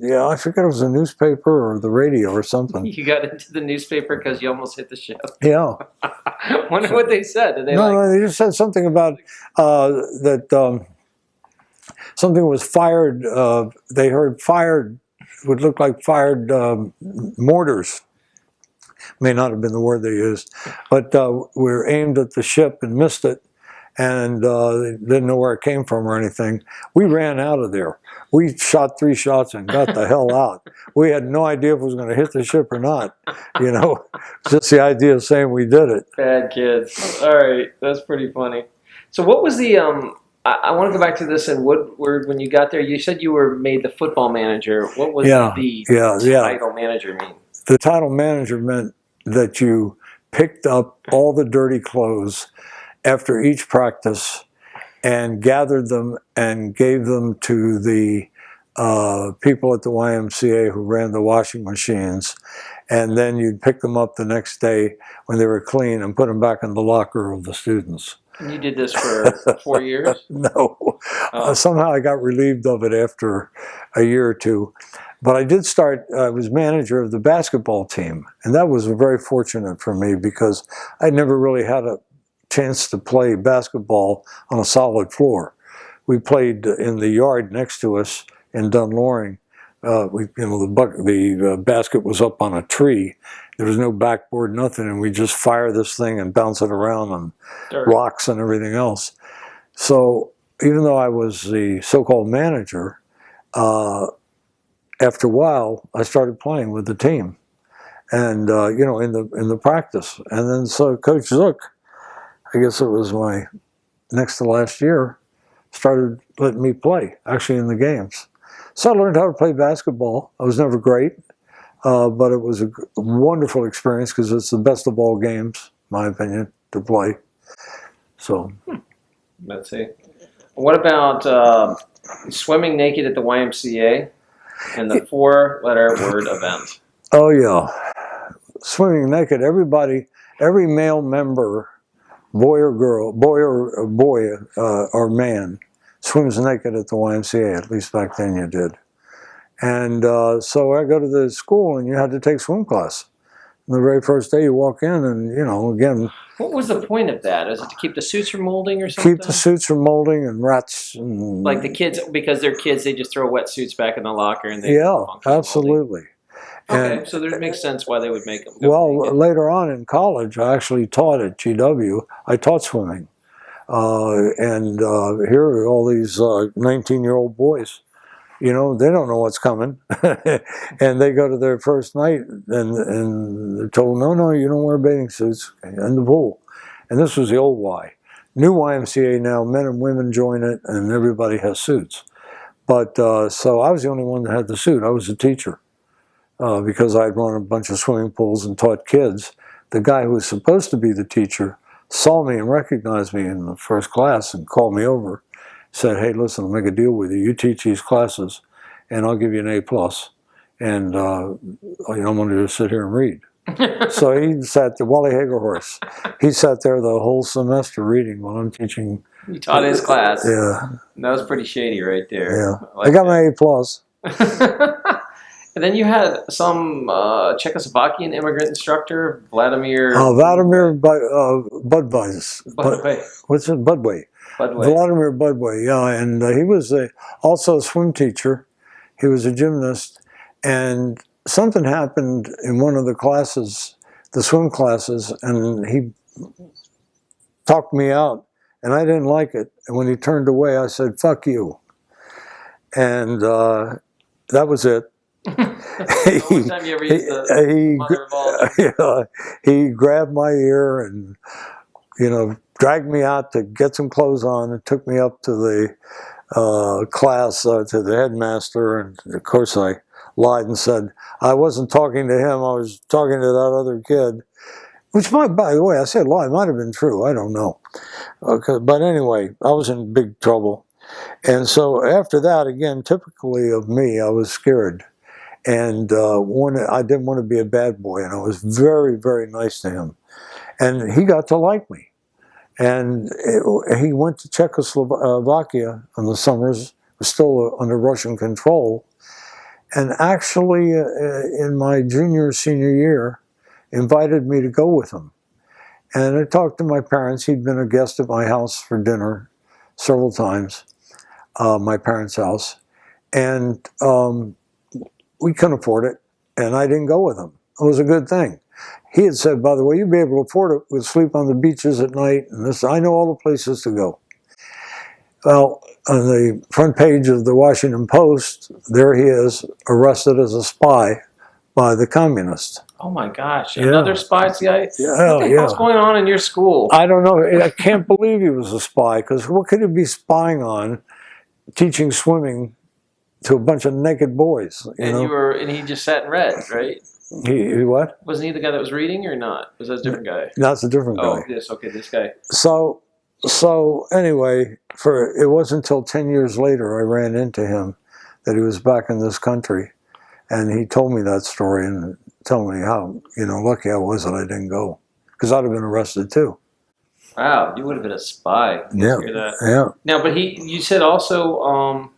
S2: Yeah, I forget if it was a newspaper or the radio or something.
S1: You got into the newspaper because you almost hit the ship.
S2: Yeah.
S1: I wonder what they said. Did they
S2: no, they just said something about that something was fired. They heard fired, would look like fired mortars. May not have been the word they used, but we were aimed at the ship and missed it, and they didn't know where it came from or anything. We ran out of there. We shot 3 shots and got the hell out. We had no idea if it was going to hit the ship or not. You know, just the idea of saying we did it.
S1: Bad kids. All right, that's pretty funny. So what was the I want to go back to this in Woodward. When you got there, you said you were made the football manager. What was the title manager mean?
S2: The title manager meant that you picked up all the dirty clothes after each practice and gathered them and gave them to the people at the YMCA who ran the washing machines. And then you'd pick them up the next day when they were clean and put them back in the locker of the students.
S1: And you did this for 4 years?
S2: No. Somehow I got relieved of it after a year or two. But I did start, I was manager of the basketball team. And that was very fortunate for me because I never really had a chance to play basketball on a solid floor. We played in the yard next to us in Dunn Loring. The basket was up on a tree. There was no backboard, nothing, and we just fire this thing and bounce it around on rocks and everything else. So even though I was the so-called manager, after a while I started playing with the team, and you know, in the practice. And then so Coach Zook, I guess it was my next to last year, started letting me play actually in the games. So I learned how to play basketball. I was never great, but it was a wonderful experience because it's the best of all games, in my opinion, to play. So,
S1: let's see. What about swimming naked at the YMCA and the 4-letter word event?
S2: Oh yeah, swimming naked. Everybody, every male member, boy or girl, or man, swims naked at the YMCA, at least back then you did. And so I go to the school and you had to take swim class. And the very first day you walk in and, you know, again.
S1: What was the point of that? Is it to keep the suits from molding or something?
S2: Keep the suits from molding and rats. And,
S1: like the kids, because they're kids, they just throw wet suits back in the locker and they
S2: absolutely.
S1: Okay, so that makes sense why they would make them.
S2: Later on in college, I actually taught at GW. I taught swimming. And here are all these 19-year-old boys. You know, they don't know what's coming. And they go to their first night and they're told, no, you don't wear bathing suits in the pool. And this was the old Y. New YMCA now, men and women join it and everybody has suits. But so I was the only one that had the suit. I was a teacher because I'd run a bunch of swimming pools and taught kids. The guy who was supposed to be the teacher saw me and recognized me in the first class and called me over, said, hey, listen, I'll make a deal with you. You teach these classes and I'll give you an A+. And you know, I'm going to just sit here and read. So he sat there, Wally Hagerhorse. He sat there the whole semester reading while I'm teaching.
S1: You taught his class.
S2: Yeah.
S1: That was pretty shady right there.
S2: Yeah. I got my A+.
S1: And then you had some Czechoslovakian immigrant instructor, Vladimir.
S2: Vladimir Budway. What's it? Budway. Vladimir Budway, yeah. And he was also a swim teacher. He was a gymnast. And something happened in one of the classes, the swim classes, and he talked me out. And I didn't like it. And when he turned away, I said, fuck you. And that was it.
S1: The only time you ever use the mother of all jokes.
S2: he grabbed my ear and, dragged me out to get some clothes on and took me up to the class, to the headmaster. And of course I lied and said I wasn't talking to him, I was talking to that other kid. Which by the way, I said lie, might have been true, I don't know. Okay, but anyway, I was in big trouble. And so after that, again, typically of me, I was scared. And I didn't want to be a bad boy, and I was very, very nice to him. And he got to like me. And he went to Czechoslovakia in the summers, was still under Russian control. And actually, in my senior year, invited me to go with him. And I talked to my parents. He'd been a guest at my house for dinner several times, my parents' house. And we couldn't afford it, and I didn't go with him. It was a good thing. He had said, by the way, you'd be able to afford it. We'd sleep on the beaches at night, and this, I know all the places to go. Well, on the front page of the Washington Post, there he is, arrested as a spy by the communists.
S1: Oh my gosh, another spy guy?
S2: Yeah,
S1: what the hell's going on in your school?
S2: I don't know. I can't believe he was a spy, because what could he be spying on, teaching swimming to a bunch of naked boys?
S1: And he just sat and read, right?
S2: He what?
S1: Wasn't he the guy that was reading or not? Was that a different guy?
S2: That's a different guy.
S1: Oh, yes, okay, this guy.
S2: So anyway, it wasn't until 10 years later I ran into him that he was back in this country. And he told me that story and told me how, lucky I was that I didn't go. Because I'd have been arrested too.
S1: Wow, you would have been a spy.
S2: Yeah, yeah.
S1: Now, but you said also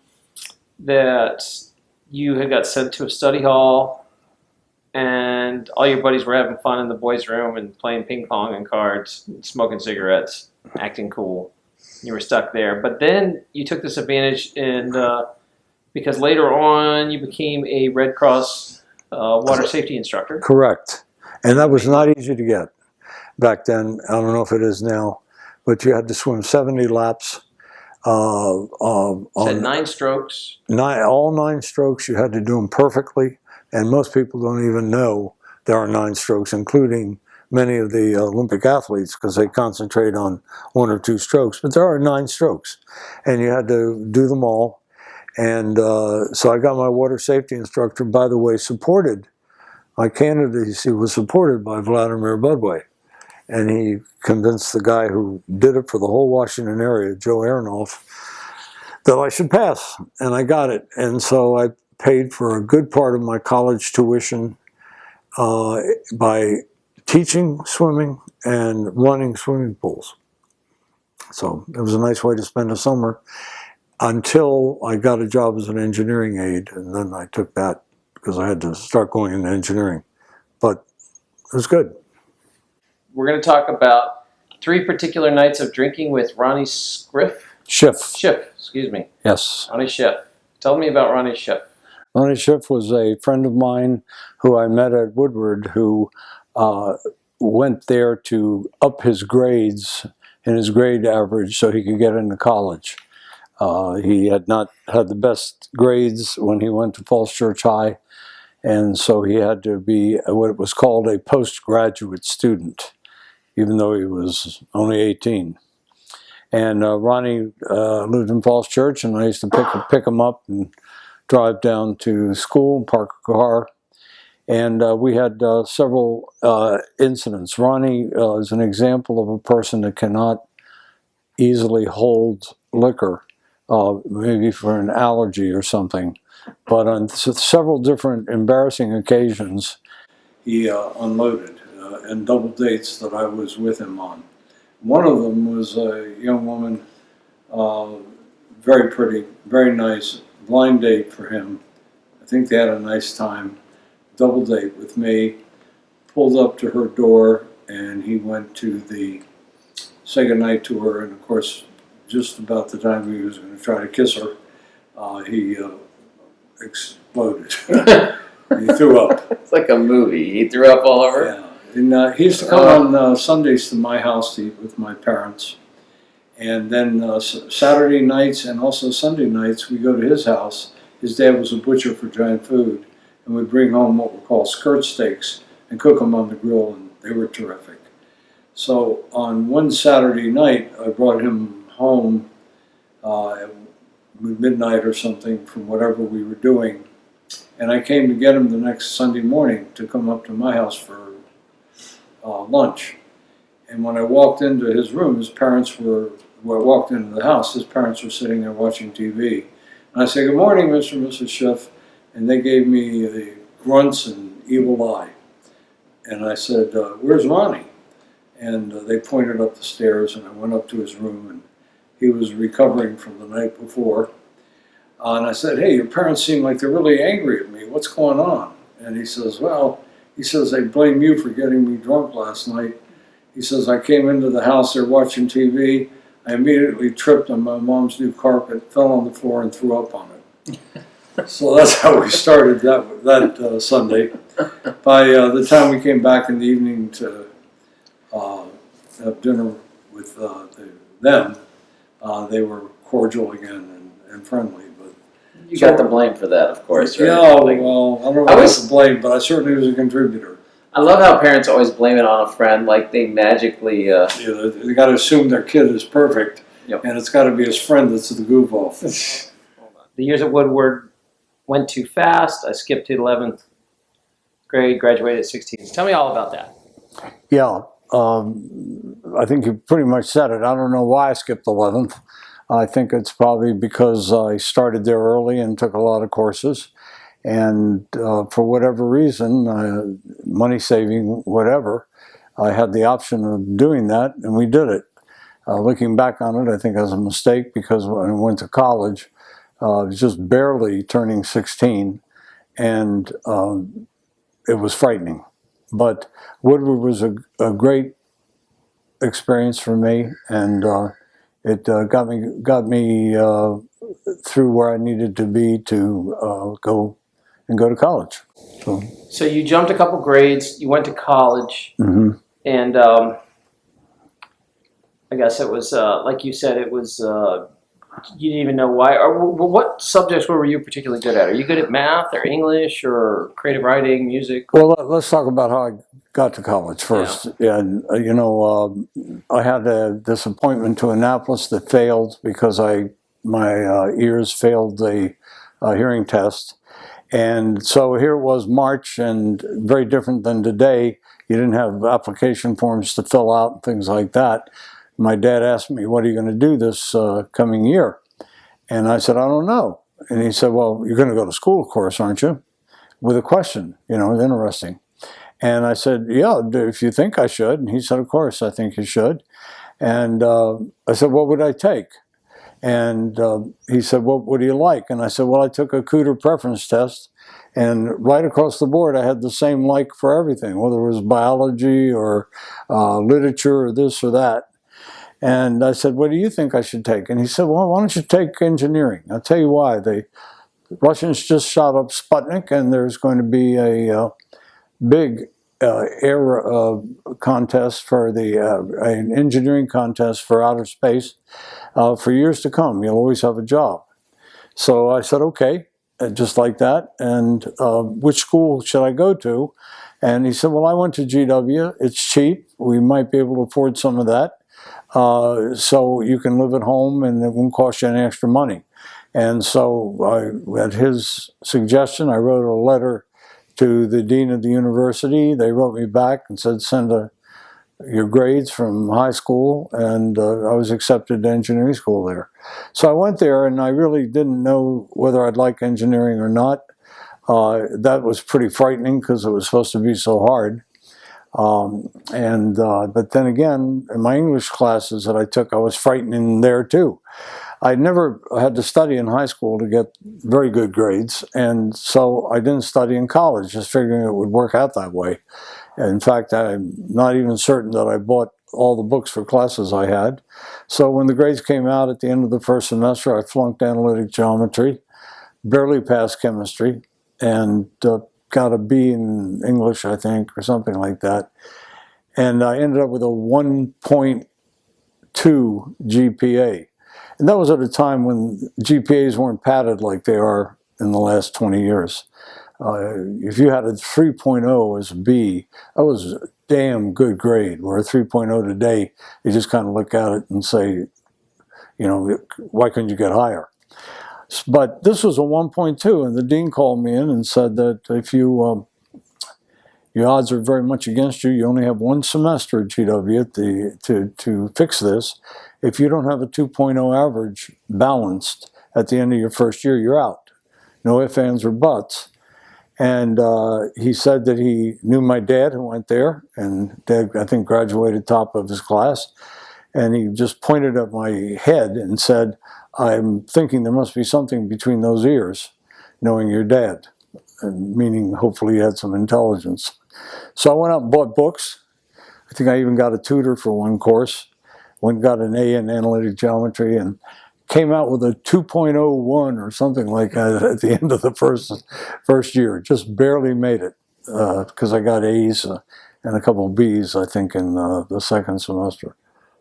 S1: that you had got sent to a study hall and all your buddies were having fun in the boys' room and playing ping pong and cards, and smoking cigarettes, acting cool. You were stuck there. But then you took this advantage because later on you became a Red Cross water safety instructor.
S2: Correct. And that was not easy to get back then. I don't know if it is now, but you had to swim 70 laps.
S1: Said 9 strokes.
S2: All 9 strokes, you had to do them perfectly. And most people don't even know there are 9 strokes, including many of the Olympic athletes, because they concentrate on 1 or 2 strokes. But there are 9 strokes, and you had to do them all. And so I got my water safety instructor, by the way, my candidacy was supported by Vladimir Budway. And he convinced the guy who did it for the whole Washington area, Joe Aronoff, that I should pass. And I got it. And so I paid for a good part of my college tuition by teaching swimming and running swimming pools. So it was a nice way to spend a summer until I got a job as an engineering aide. And then I took that because I had to start going into engineering. But it was good.
S1: We're going to talk about 3 particular nights of drinking with Ronnie Schiff. Schiff, excuse me.
S2: Yes.
S1: Ronnie Schiff. Tell me about Ronnie Schiff.
S2: Ronnie Schiff was a friend of mine who I met at Woodward, who went there to up his grades in his grade average so he could get into college. He had not had the best grades when he went to Falls Church High, and so he had to be what was called a postgraduate student, even though he was only 18. And Ronnie lived in Falls Church, and I used to pick him up and drive down to school, park a car, and we had several incidents. Ronnie is an example of a person that cannot easily hold liquor, maybe for an allergy or something. But on several different embarrassing occasions, he unloaded and double dates that I was with him on. One of them was a young woman, very pretty, very nice, blind date for him. I think they had a nice time. Double date with me, pulled up to her door, and he went to say goodnight to her, and of course, just about the time he was going to try to kiss her, he exploded. He threw up.
S1: It's like a movie. He threw up all over?
S2: Yeah. And he used to come on Sundays to my house to eat with my parents. And then Saturday nights and also Sunday nights, we go to his house. His dad was a butcher for Giant Food. and we'd bring home what were called skirt steaks and cook them on the grill, and they were terrific. So on one Saturday night, I brought him home at midnight or something from whatever we were doing, and I came to get him the next Sunday morning to come up to my house for lunch. And when I walked into his room, his parents were, when I walked into the house, his parents were sitting there watching TV. And I said, "Good morning, Mr. and Mrs. Schiff," and they gave me the grunts and evil eye. And I said, "Where's Ronnie?" And they pointed up the stairs, and I went up to his room, and he was recovering from the night before. And I said, "Hey, your parents seem like they're really angry at me. What's going on?" And he says, "Well," he says, "they blame you for getting me drunk last night." He says, "I came into the house, they're watching TV. I immediately tripped on my mom's new carpet, fell on the floor, and threw up on it." So that's how we started that Sunday. By the time we came back in the evening to have dinner with them, they were cordial again and friendly. But
S3: you got the blame for that, of course, right?
S2: yeah, well, I don't know about the blame, but I certainly was a contributor.
S3: I love how parents always blame it on a friend, like they magically...
S2: Yeah, they got to assume their kid is perfect,
S3: Yep.
S2: and it's got to be his friend that's the goof off.
S1: The years at Woodward went too fast. I skipped to 11th grade, graduated at 16. Tell me all about that.
S2: Yeah, I think you pretty much said it. I don't know why I skipped 11th. I think it's probably because I started there early and took a lot of courses. And for whatever reason, money saving, whatever, I had the option of doing that, and we did it. Looking back on it, I think it was a mistake because when I went to college, I was just barely turning 16, and it was frightening. But Woodward was a great experience for me, and it got me through where I needed to be to go to college.
S1: So you jumped a couple grades, you went to college,
S2: Mm-hmm.
S1: and I guess it was, like you said, it was, you didn't even know why. Or what subjects were you particularly good at? Are you good at math or English or creative writing, music?
S2: Well, let's talk about how I got to college first. Yeah, you know, I had this appointment to Annapolis that failed because my ears failed the hearing test. And so here it was March, and very different than today. You didn't have application forms to fill out and things like that. My dad asked me, "What are you going to do this coming year?" And I said, "I don't know." And he said, "Well, you're going to go to school, of course, aren't you?" With a question, you know, interesting. And I said, "Yeah, if you think I should." And he said, "Of course, I think you should." And I said, "What would I take?" And he said, "What do you like?" And I said, "Well, I took a Cooter preference test, and right across the board, I had the same like for everything, whether it was biology or literature or this or that." And I said, "What do you think I should take?" And he said, "Well, why don't you take engineering? I'll tell you why. The Russians just shot up Sputnik, and there's going to be a big air contest for an engineering contest for outer space for years to come. You'll always have a job." So I said, "Okay," just like that. And which school should I go to? And he said, "Well, I went to GW. It's cheap. We might be able to afford some of that. So you can live at home, and it won't cost you any extra money." And so at his suggestion, I wrote a letter to the dean of the university. They wrote me back and said, "Send your grades from high school," and I was accepted to engineering school there. So I went there, and I really didn't know whether I'd like engineering or not. That was pretty frightening because it was supposed to be so hard. But then again, in my English classes that I took, I was frightened there too. I never had to study in high school to get very good grades, and so I didn't study in college, just figuring it would work out that way. In fact, I'm not even certain that I bought all the books for classes I had. So when the grades came out at the end of the first semester, I flunked analytic geometry, barely passed chemistry, and got a B in English, I think, or something like that. And I ended up with a 1.2 GPA. And that was at a time when GPAs weren't padded like they are in the last 20 years. If you had a 3.0 as a B, that was a damn good grade. Where a 3.0 today, you just kind of look at it and say, why couldn't you get higher? But this was a 1.2, and the dean called me in and said that if your odds are very much against you, you only have one semester at GW to fix this. If you don't have a 2.0 average balanced at the end of your first year, you're out. No ifs, ands, or buts. And he said that he knew my dad who went there, and Dad, I think, graduated top of his class. And he just pointed at my head and said, I'm thinking there must be something between those ears, knowing your dad, and meaning hopefully he had some intelligence. So I went out and bought books. I think I even got a tutor for one course. Went and got an A in analytic geometry and came out with a 2.01 or something like that at the end of the first year. Just barely made it because I got A's and a couple of B's, I think, in the second semester.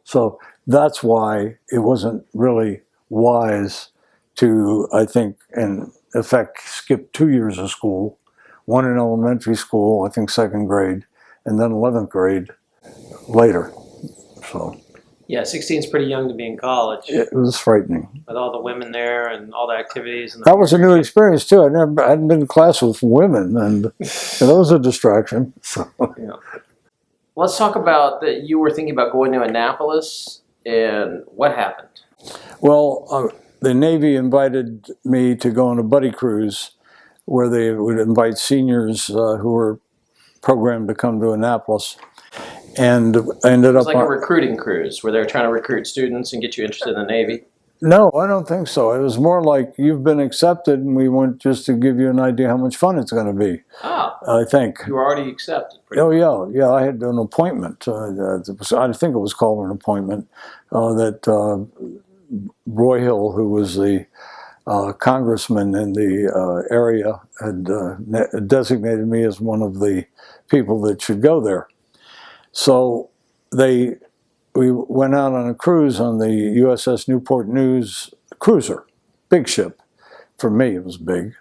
S2: So that's why it wasn't really wise to, I think, in effect, skip 2 years of school, one in elementary school, I think second grade, and then 11th grade later. So
S1: Yeah, 16 is pretty young to be in college.
S2: it was frightening.
S1: With all the women there and all the activities. And
S2: That was a new experience too. I hadn't been in class with women, and that was a distraction. So.
S1: Yeah. Let's talk about that. You were thinking about going to Annapolis, and what happened?
S2: Well, the Navy invited me to go on a buddy cruise where they would invite seniors who were programmed to come to Annapolis. And I ended
S1: It was
S2: up
S1: like a recruiting cruise where they were trying to recruit students and get you interested in the Navy.
S2: No, I don't think so. It was more like you've been accepted, and we went just to give you an idea how much fun it's going to be.
S1: Ah,
S2: I think.
S1: you were already accepted.
S2: Oh yeah. I had an appointment. I think it was called an appointment that Roy Hill, who was the congressman in the area, had designated me as one of the people that should go there. So we went out on a cruise on the U.S.S. Newport News cruiser, big ship. For me, it was big.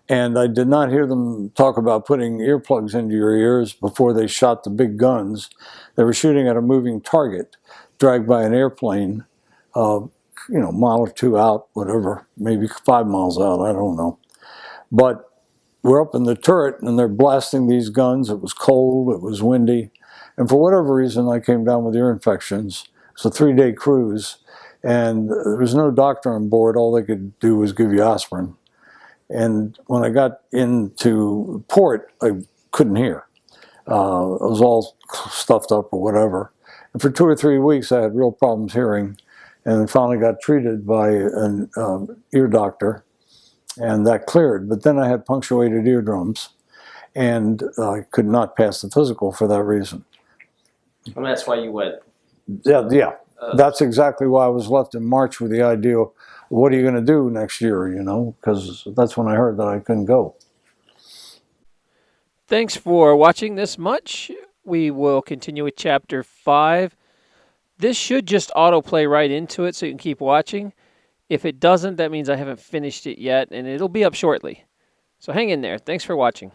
S2: And I did not hear them talk about putting earplugs into your ears before they shot the big guns. They were shooting at a moving target, dragged by an airplane, mile or two out, whatever, maybe 5 miles out, I don't know. But we're up in the turret, and they're blasting these guns. It was cold, it was windy. And for whatever reason, I came down with ear infections. It's a 3-day cruise, and there was no doctor on board. All they could do was give you aspirin. And when I got into port, I couldn't hear. I was all stuffed up or whatever. And for 2 or 3 weeks, I had real problems hearing, and then finally got treated by an ear doctor, and that cleared. But then I had punctuated eardrums, and I could not pass the physical for that reason.
S1: And that's why you went.
S2: Yeah. That's exactly why I was left in March with the idea, what are you going to do next year, because that's when I heard that I couldn't go.
S1: Thanks for watching this much. We will continue with Chapter 5. This should just autoplay right into it so you can keep watching. If it doesn't, that means I haven't finished it yet, and it'll be up shortly. So hang in there. Thanks for watching.